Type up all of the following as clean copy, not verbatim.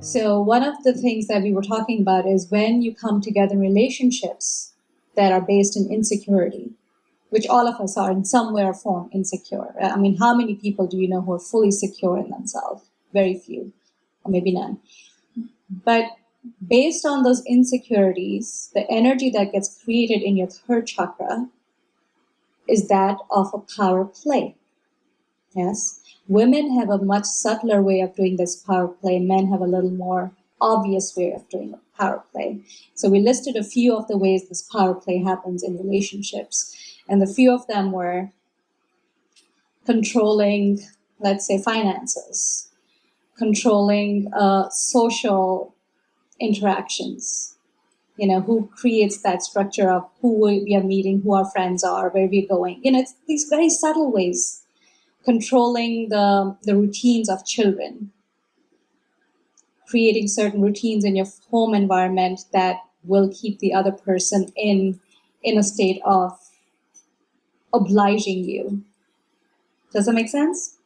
So one of the things that we were talking about is when you come together in relationships that are based in insecurity, which all of us are in some way or form insecure. I mean, how many people do you know who are fully secure in themselves? Very few, or maybe none. But based on those insecurities, the energy that gets created in your third chakra is that of a power play. Yes. Women have a much subtler way of doing this power play. Men have a little more obvious way of doing a power play. So we listed a few of the ways this power play happens in relationships. And the few of them were controlling, let's say, finances, controlling social interactions. You know, who creates that structure of who we are meeting, who our friends are, where we're going. You know, it's these very subtle ways. Controlling the routines of children, creating certain routines in your home environment that will keep the other person in a state of obliging you. Does that make sense?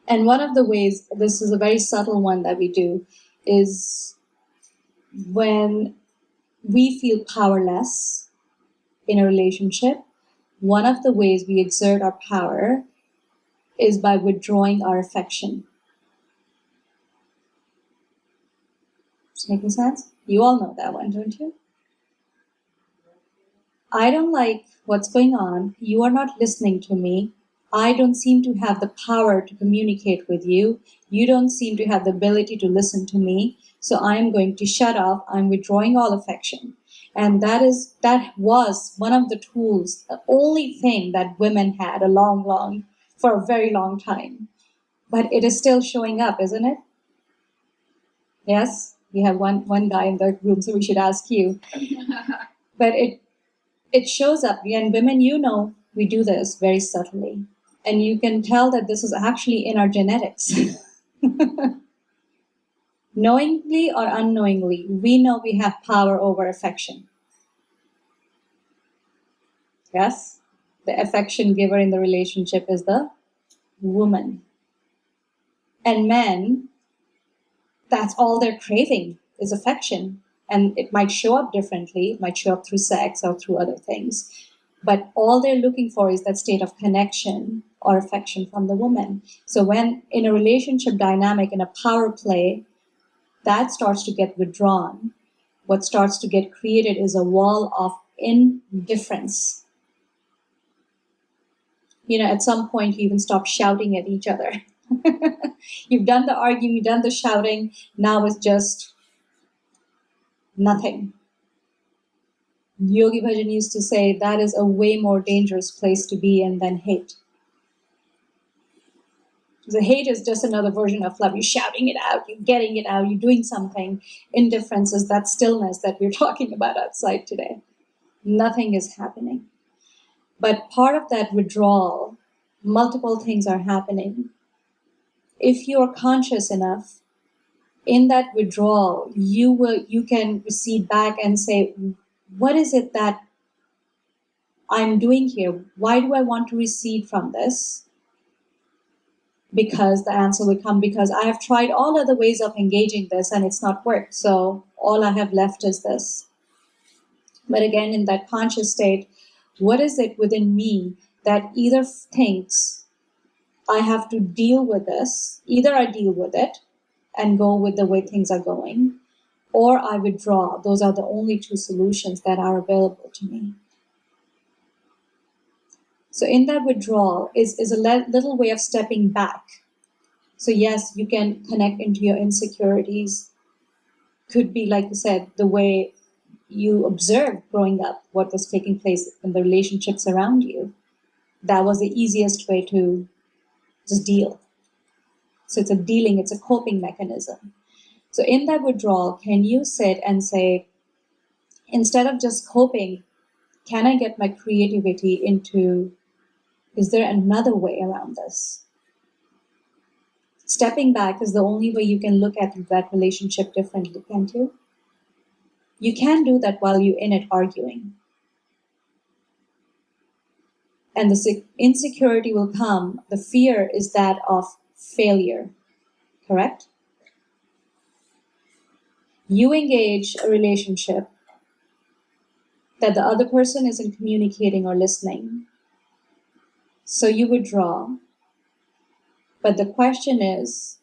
And one of the ways, this is a very subtle one that we do, is when we feel powerless in a relationship, one of the ways we exert our power is by withdrawing our affection. Is it making sense? You all know that one, don't you? I don't like what's going on. You are not listening to me. I don't seem to have the power to communicate with you. You don't seem to have the ability to listen to me. So I'm going to shut off. I'm withdrawing all affection. And that was one of the tools, the only thing that women had for a very long time. But it is still showing up, isn't it? Yes? We have one guy in the room, so we should ask you. But it shows up. And women, you know, we do this very subtly. And you can tell that this is actually in our genetics. Knowingly or unknowingly, we know we have power over affection. Yes? The affection giver in the relationship is the woman. And men, that's all they're craving is affection. And it might show up differently. It might show up through sex or through other things. But all they're looking for is that state of connection or affection from the woman. So when in a relationship dynamic, in a power play, that starts to get withdrawn. What starts to get created is a wall of indifference. You know, at some point, you even stop shouting at each other. You've done the arguing, you've done the shouting. Now it's just nothing. Yogi Bhajan used to say that is a way more dangerous place to be in than hate. The hate is just another version of love. You're shouting it out, you're getting it out, you're doing something. Indifference is that stillness that we're talking about outside today. Nothing is happening. But part of that withdrawal, multiple things are happening. If you are conscious enough, in that withdrawal, you can recede back and say, what is it that I'm doing here? Why do I want to recede from this? Because the answer will come, because I have tried all other ways of engaging this and it's not worked. So all I have left is this. But again, in that conscious state, what is it within me that either thinks I have to deal with this, either I deal with it and go with the way things are going, or I withdraw. Those are the only two solutions that are available to me. So in that withdrawal is a little way of stepping back. So yes, you can connect into your insecurities. Could be, like you said, the way you observed growing up, what was taking place in the relationships around you. That was the easiest way to just deal. So it's a coping mechanism. So in that withdrawal, can you sit and say, instead of just coping, can I get my creativity into, is there another way around this? Stepping back is the only way you can look at that relationship differently, can't you? You can't do that while you're in it arguing. And the insecurity will come. The fear is that of failure, correct? You engage a relationship that the other person isn't communicating or listening. So you withdraw. But the question is,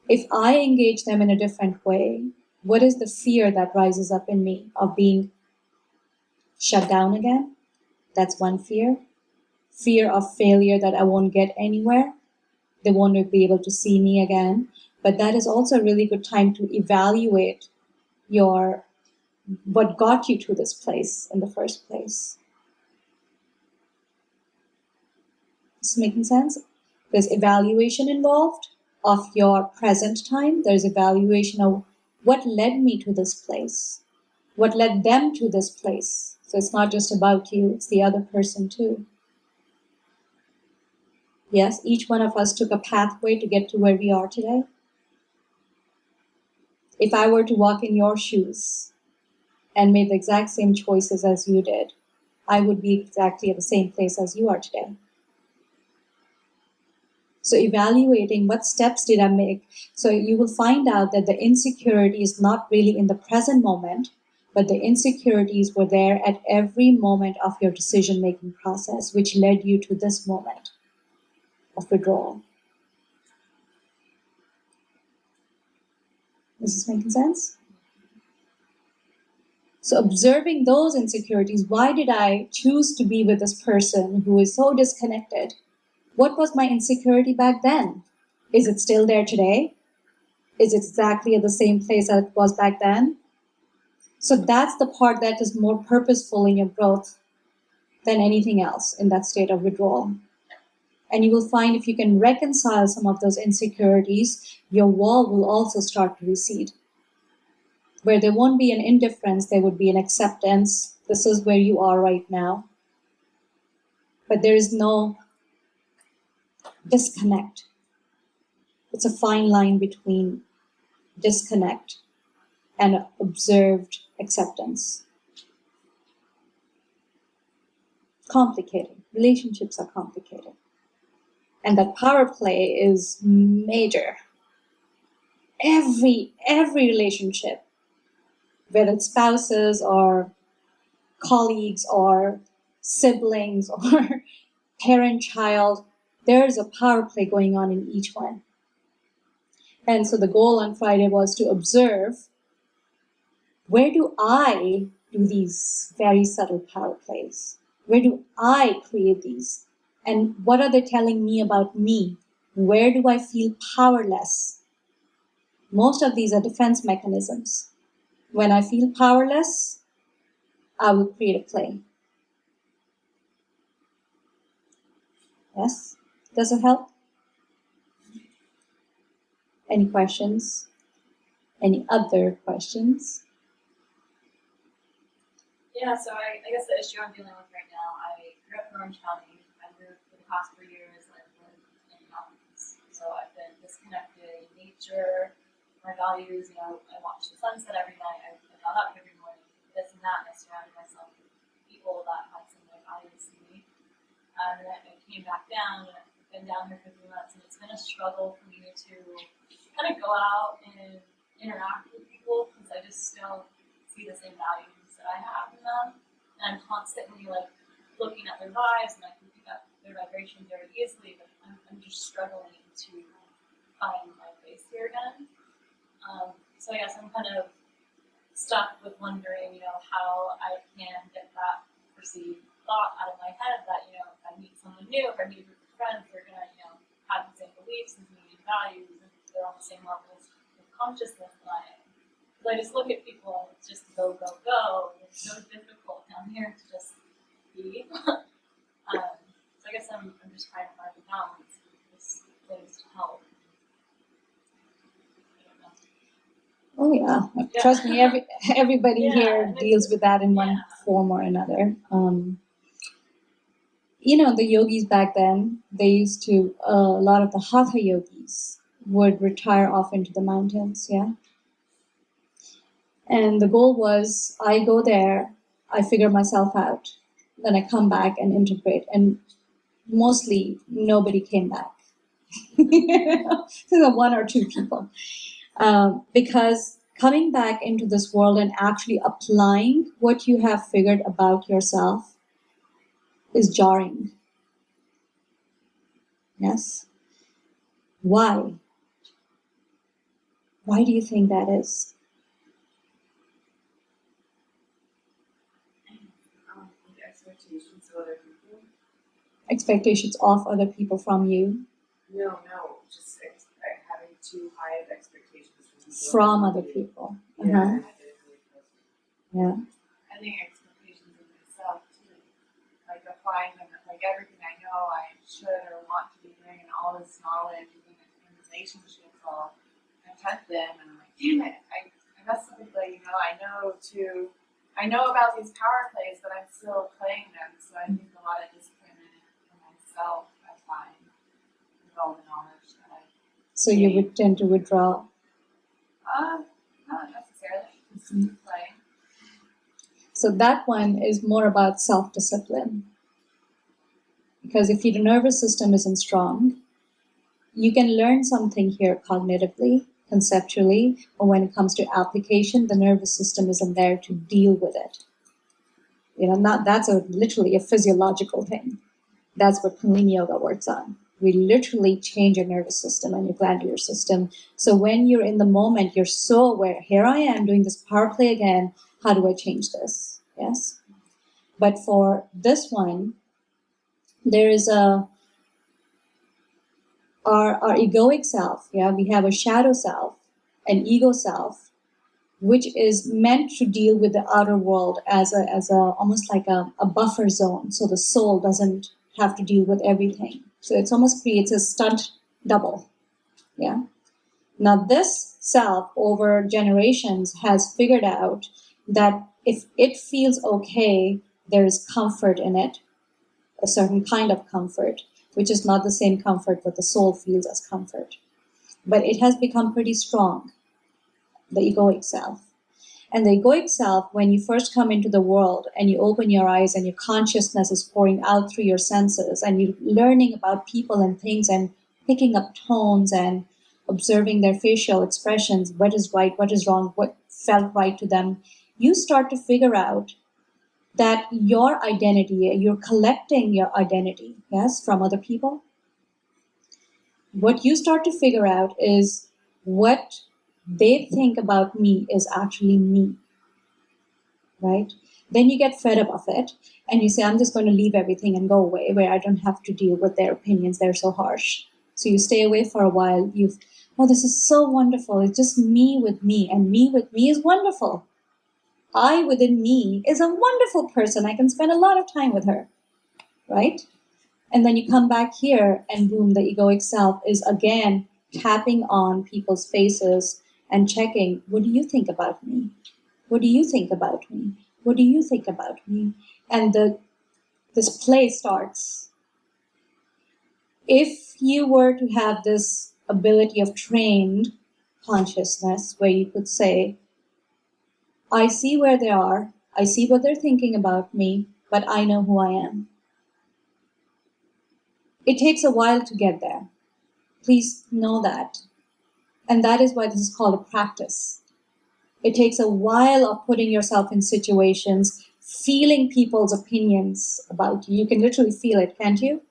if I engage them in a different way, what is the fear that rises up in me of being shut down again? That's one fear. Fear of failure, that I won't get anywhere. They won't be able to see me again. But that is also a really good time to evaluate what got you to this place in the first place. Is this making sense? There's evaluation involved of your present time. There's evaluation of what led me to this place, what led them to this place. So it's not just about you, it's the other person too. Yes, each one of us took a pathway to get to where we are today. If I were to walk in your shoes and made the exact same choices as you did, I would be exactly at the same place as you are today. So evaluating what steps did I make. So you will find out that the insecurity is not really in the present moment, but the insecurities were there at every moment of your decision-making process, which led you to this moment of withdrawal. Is this making sense? So observing those insecurities, why did I choose to be with this person who is so disconnected? What was my insecurity back then? Is it still there today? Is it exactly at the same place as it was back then? So that's the part that is more purposeful in your growth than anything else in that state of withdrawal. And you will find if you can reconcile some of those insecurities, your wall will also start to recede. Where there won't be an indifference, there would be an acceptance. This is where you are right now. But there is no disconnect. It's a fine line between disconnect and observed acceptance. Complicated. Relationships are complicated. And that power play is major. Every relationship, whether it's spouses or colleagues or siblings or parent-child, there is a power play going on in each one. And so the goal on Friday was to observe, where do I do these very subtle power plays? Where do I create these? And what are they telling me about me? Where do I feel powerless? Most of these are defense mechanisms. When I feel powerless, I will create a play. Yes? Does it help? Any questions? Any other questions? Yeah, so I guess the issue I'm dealing with right now, I grew up in Orange County. I moved for the past 4 years. I've lived in the mountains. So I've been disconnected in nature, my values, I watch the sunset every night. I got up every morning, this and that, and I surrounded myself with people that had similar values to me. And then I came back down, and I've been down here for 3 months, and it's been a struggle for me to kind of go out and interact with people because I just don't see the same values that I have in them, and I'm constantly looking at their vibes, and I can pick up their vibration very easily, but I'm just struggling to find my place here again. So I guess I'm kind of stuck with wondering, how I can get that perceived thought out of my head that, if I meet someone new, if I meet a group of friends, they're gonna, have the same beliefs and community values, and they're on the same levels of consciousness that I am. I just look at people and it's just go, go, go. It's so difficult down here to just be. So I guess I'm just trying to find a balance with this things to help. Oh yeah. Trust me, everybody here deals with that in one form or another. The yogis back then, they used to, a lot of the hatha yogis would retire off into the mountains, yeah? And the goal was, I go there, I figure myself out, then I come back and integrate. And mostly nobody came back. So one or two people. Because coming back into this world and actually applying what you have figured about yourself is jarring. Yes? Why? Why do you think that is? Expectations of other people. Expectations of other people from you? No, just having too high of expectations from other people. Yeah. Yeah. I think expectations of myself too. Like applying them, like everything I know I should or want to be doing, and all this knowledge and in relationships, I'll content them, and I'm like, damn it, I messed up with I know about these power plays, but I'm still playing them. So I think a lot of disappointment in myself I find with all the knowledge that I. So you would tend to withdraw. Not necessarily. Just playing. So that one is more about self-discipline. Because if your nervous system isn't strong, you can learn something here cognitively, conceptually, but when it comes to application, the nervous system isn't there to deal with it. That's literally a physiological thing. That's what Kundalini Yoga works on. We literally change your nervous system and your glandular system. So when you're in the moment, you're so aware, here I am doing this power play again, how do I change this? Yes? But for this one, there is our egoic self. Yeah, we have a shadow self, an ego self, which is meant to deal with the outer world as a almost like a buffer zone, so the soul doesn't have to deal with everything. So it almost creates a stunt double. Yeah. Now this self over generations has figured out that if it feels okay, there is comfort in it, a certain kind of comfort, which is not the same comfort that the soul feels as comfort. But it has become pretty strong, the egoic self. And the egoic self, when you first come into the world and you open your eyes and your consciousness is pouring out through your senses and you're learning about people and things and picking up tones and observing their facial expressions, what is right, what is wrong, what felt right to them, you start to figure out that your identity, you're collecting your identity, yes, from other people. What you start to figure out is what they think about me is actually me, right? Then you get fed up of it and you say, I'm just going to leave everything and go away where I don't have to deal with their opinions. They're so harsh. So you stay away for a while. This is so wonderful. It's just me with me, and me with me is wonderful. I within me is a wonderful person. I can spend a lot of time with her, right? And then you come back here and boom, the egoic self is again tapping on people's faces and checking, what do you think about me? What do you think about me? What do you think about me? And this play starts. If you were to have this ability of trained consciousness where you could say, I see where they are, I see what they're thinking about me, but I know who I am. It takes a while to get there. Please know that. And that is why this is called a practice. It takes a while of putting yourself in situations, feeling people's opinions about you. You can literally feel it, can't you?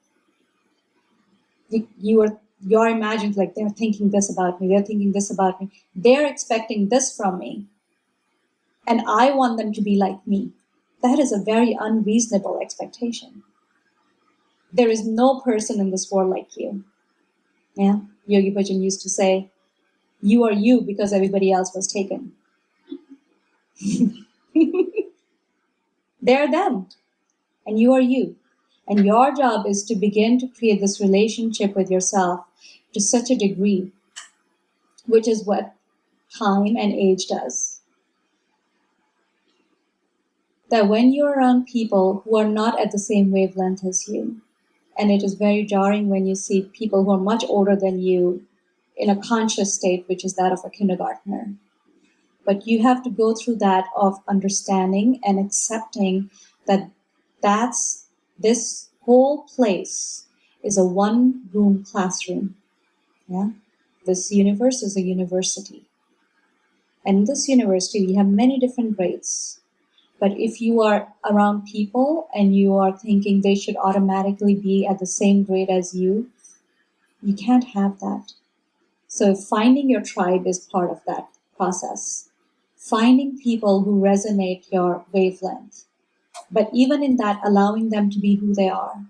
You're imagined like they're thinking this about me, they're thinking this about me. They're expecting this from me. And I want them to be like me. That is a very unreasonable expectation. There is no person in this world like you. Yeah, Yogi Bhajan used to say, you are you because everybody else was taken. They're them, and you are you. And your job is to begin to create this relationship with yourself to such a degree, which is what time and age does. That when you're around people who are not at the same wavelength as you, and it is very jarring when you see people who are much older than you in a conscious state, which is that of a kindergartner. But you have to go through that of understanding and accepting that this whole place is a one-room classroom. Yeah, this universe is a university, And in this university, we have many different grades. But if you are around people and you are thinking they should automatically be at the same grade as you can't have that. So finding your tribe is part of that process. Finding people who resonate your wavelength. But even in that, allowing them to be who they are.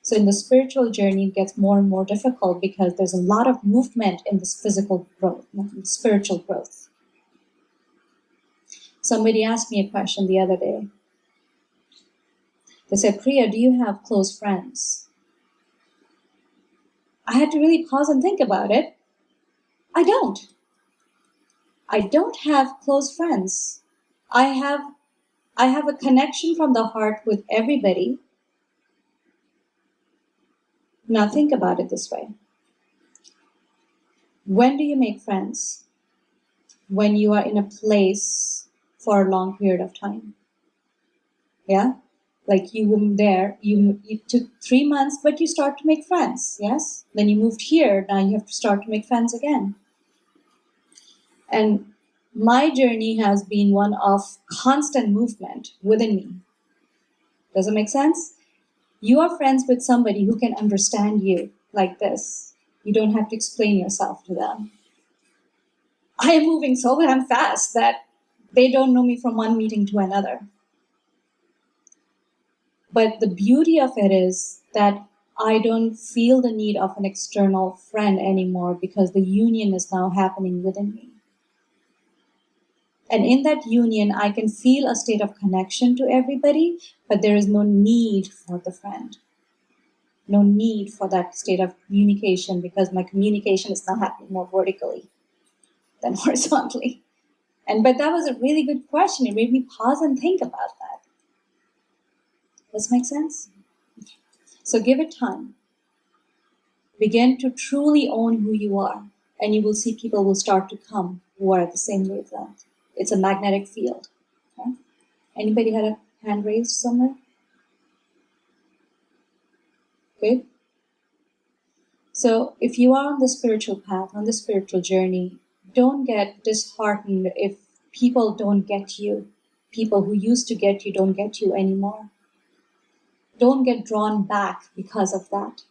So in the spiritual journey, it gets more and more difficult because there's a lot of movement in this physical growth, spiritual growth. Somebody asked me a question the other day. They said, Priya, do you have close friends? I had to really pause and think about it. I don't. I don't have close friends. I have a connection from the heart with everybody. Now think about it this way. When do you make friends? When you are in a place for a long period of time. Yeah? Like you were there, you took 3 months, but you start to make friends. Yes? Then you moved here, now you have to start to make friends again. And my journey has been one of constant movement within me. Does it make sense? You are friends with somebody who can understand you like this. You don't have to explain yourself to them. I am moving so damn fast that they don't know me from one meeting to another. But the beauty of it is that I don't feel the need of an external friend anymore because the union is now happening within me. And in that union, I can feel a state of connection to everybody, but there is no need for the friend. No need for that state of communication because my communication is now happening more vertically than horizontally. But that was a really good question. It made me pause and think about that. Does this make sense? So give it time. Begin to truly own who you are, and you will see people will start to come who are at the same wavelength. It's a magnetic field. Okay? Anybody had a hand raised somewhere? Good. So if you are on the spiritual path, on the spiritual journey, don't get disheartened if people don't get you. People who used to get you don't get you anymore. Don't get drawn back because of that.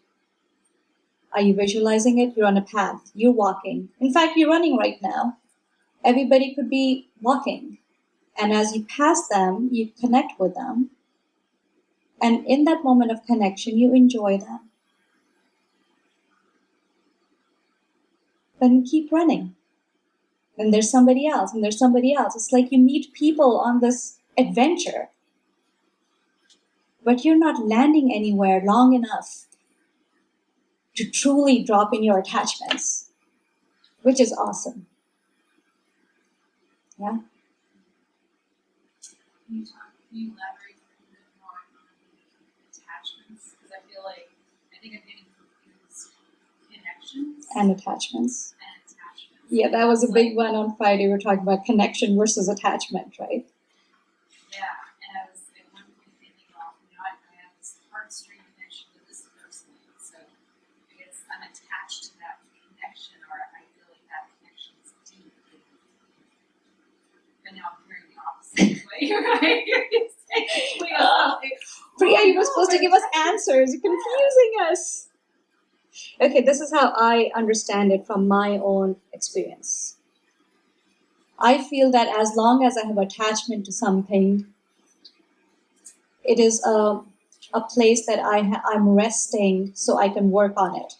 Are you visualizing it? You're on a path. You're walking. In fact, you're running right now. Everybody could be walking. And as you pass them, you connect with them. And in that moment of connection, you enjoy them. Then keep running. And there's somebody else, and there's somebody else. It's like you meet people on this adventure. But you're not landing anywhere long enough to truly drop in your attachments, which is awesome. Yeah? Can you elaborate a bit more on attachments? Because I feel like, I think I'm getting confused. Connections And attachments. and attachments. Yeah, that was a big one on Friday. We were talking about connection versus attachment, right? Yeah, and I was at one point thinking, well, I have this heartstring connection with this person, so I guess I'm attached to that connection, or I feel like that connection is deep. But now I'm hearing the opposite way, right? Priya, you were supposed to give us answers. You're confusing us. Okay, this is how I understand it from my own experience. I feel that as long as I have attachment to something, it is a place that I'm resting so I can work on it.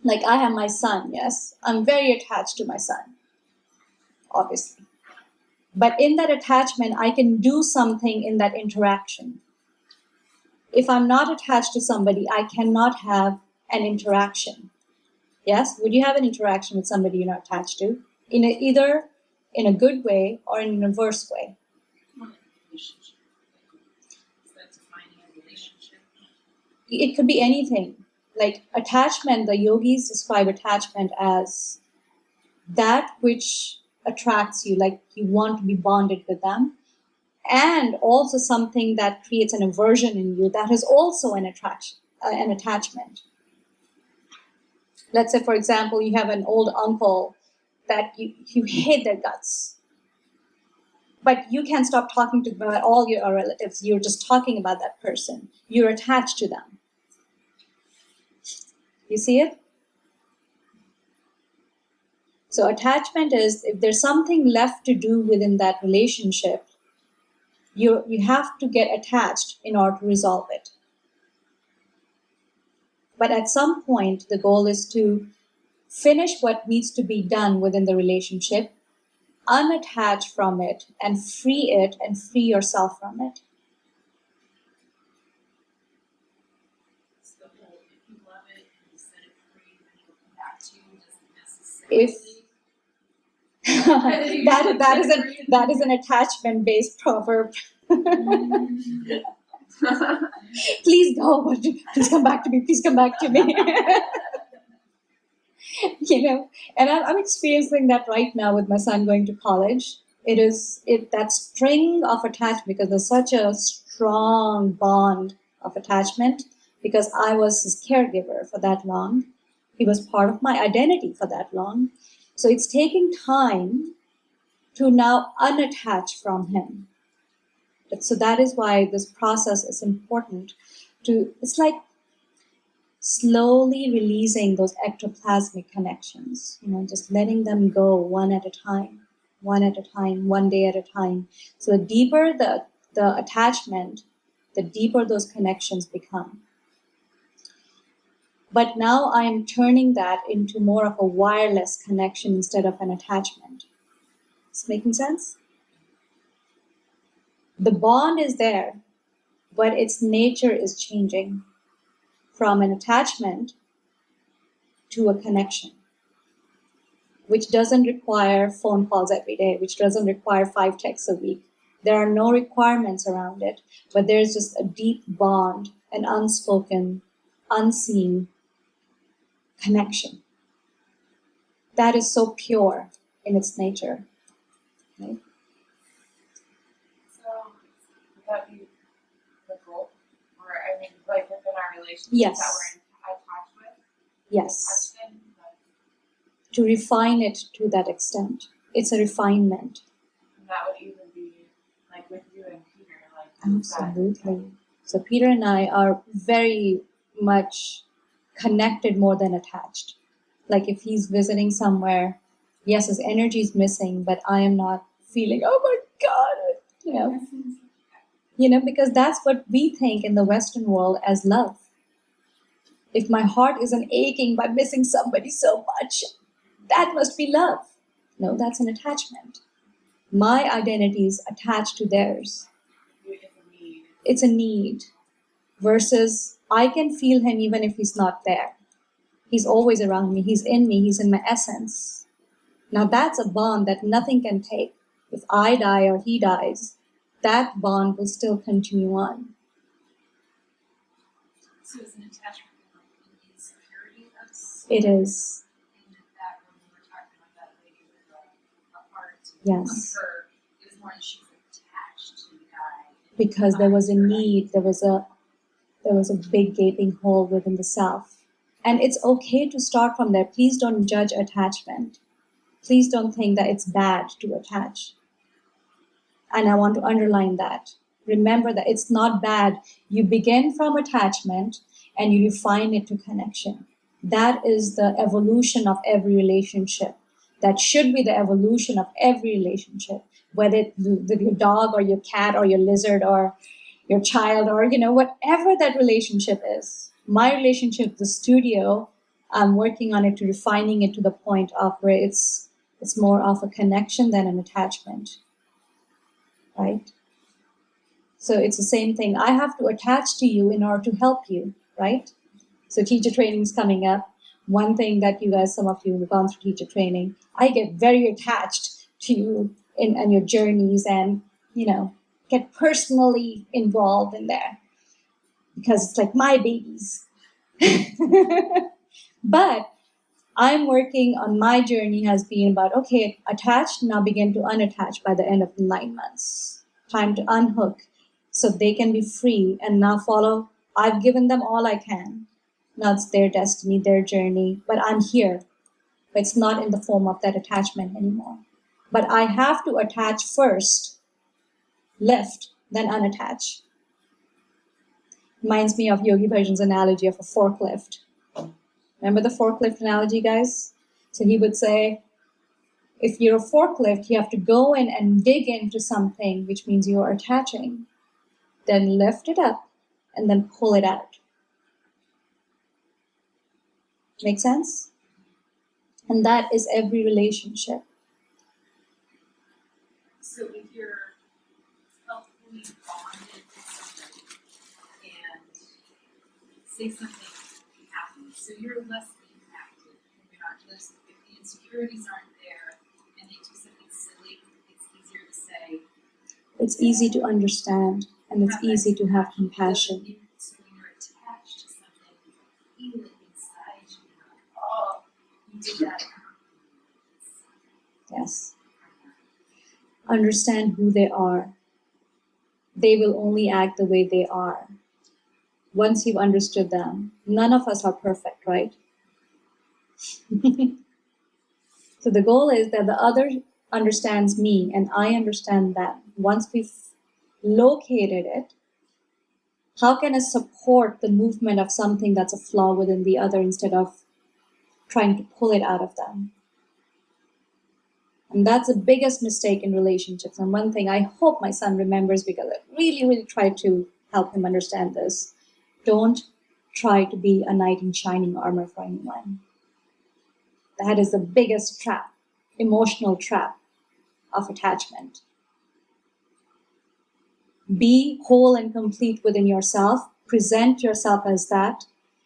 Like I have my son, yes. I'm very attached to my son, obviously. But in that attachment, I can do something in that interaction. If I'm not attached to somebody, I cannot have an interaction. Yes? Would you have an interaction with somebody you're not attached to? Either in a good way or in an adverse way. Relationship. Is that defining a relationship? It could be anything. Like attachment, the yogis describe attachment as that which attracts you, like you want to be bonded with them, and also something that creates an aversion in you that is also an attraction, an attachment. Let's say, for example, you have an old uncle that you hate their guts. But you can't stop talking to them about all your relatives. You're just talking about that person. You're attached to them. You see it? So attachment is, if there's something left to do within that relationship, you have to get attached in order to resolve it. But at some point, the goal is to finish what needs to be done within the relationship, unattach from it, and free yourself from it. So if you love it and you set it free, then you'll come back to you, doesn't necessarily. That is an attachment based proverb. Please go, please come back to me, please come back to me. And I'm experiencing that right now with my son going to college. That string of attachment, because there's such a strong bond of attachment, because I was his caregiver for that long. He was part of my identity for that long. So it's taking time to now unattach from him. So that is why this process is important. It's like slowly releasing those ectoplasmic connections, just letting them go one at a time, one day at a time. So the deeper the attachment, the deeper those connections become. But now I'm turning that into more of a wireless connection instead of an attachment. Is making sense? The bond is there, but its nature is changing from an attachment to a connection, which doesn't require phone calls every day, which doesn't require 5 texts a week. There are no requirements around it, but there's just a deep bond, an unspoken, unseen connection. That is so pure in its nature. Right? So, would that be the goal? Or, like within our relationships Yes. that we're attached with? Yes. Attachment, To refine it to that extent. It's a refinement. and that would even be like with you and Peter. Absolutely. So Peter and I are very much connected more than attached. Like if he's visiting somewhere, yes, his energy is missing, but I am not feeling, oh my God, because that's what we think in the Western world as love. If my heart isn't aching by missing somebody so much, that must be love. No, that's an attachment. My identity is attached to theirs. It's a need. Versus I can feel him even if he's not there. He's always around me. He's in me. He's in my essence. Now that's a bond that nothing can take. If I die or he dies, that bond will still continue on. So it's an attachment from insecurity. It is. And that when we were talking about that lady with a heart. Yes. Her, it was more that she's attached to the guy. Because there was a need. There was a big gaping hole within the self. And it's okay to start from there. Please don't judge attachment. Please don't think that it's bad to attach. And I want to underline that. Remember that it's not bad. You begin from attachment and you refine it to connection. That is the evolution of every relationship. That should be the evolution of every relationship, whether it's with your dog or your cat or your lizard or your child or, whatever that relationship is. My relationship, the studio, I'm working on it to refining it to the point of where it's more of a connection than an attachment. Right? So it's the same thing. I have to attach to you in order to help you, right? So teacher training is coming up. One thing that some of you have gone through teacher training, I get very attached to you and your journeys and, get personally involved in there because it's like my babies. But I'm working on my journey has been about, okay, attached, now begin to unattach by the end of the 9 months. Time to unhook so they can be free and now follow. I've given them all I can. Now it's their destiny, their journey, but I'm here. It's not in the form of that attachment anymore. But I have to attach first, lift, then unattach. Reminds me of Yogi Bhajan's analogy of a forklift. Remember the forklift analogy, guys? So he would say, if you're a forklift, you have to go in and dig into something, which means you're attaching. Then lift it up and then pull it out. Make sense? And that is every relationship. So if you're healthfully bonded to somebody and say something happens, so you're less impacted. You're not just, if the insecurities aren't there and they do something silly, it's easier to say. It's easy to understand and it's easy to have compassion. So when you're attached to something, you feel it inside you. Oh, you did that. Yes. Understand who they are. They will only act the way they are. Once you've understood them, none of us are perfect, right? So the goal is that the other understands me and I understand them. Once we've located it, how can I support the movement of something that's a flaw within the other instead of trying to pull it out of them? And that's the biggest mistake in relationships. And one thing I hope my son remembers, because I really, really tried to help him understand this. Don't try to be a knight in shining armor for anyone. That is the biggest trap, emotional trap of attachment. Be whole and complete within yourself. Present yourself as that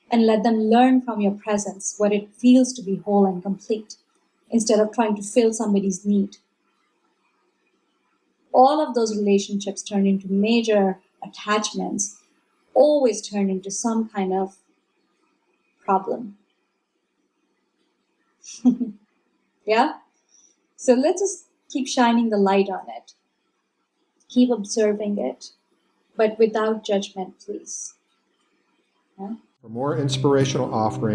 and let them learn from your presence what it feels to be whole and complete, instead of trying to fill somebody's need. All of those relationships turn into major attachments, always turn into some kind of problem. Yeah? So let's just keep shining the light on it. Keep observing it, but without judgment, please. Yeah? For more inspirational offerings,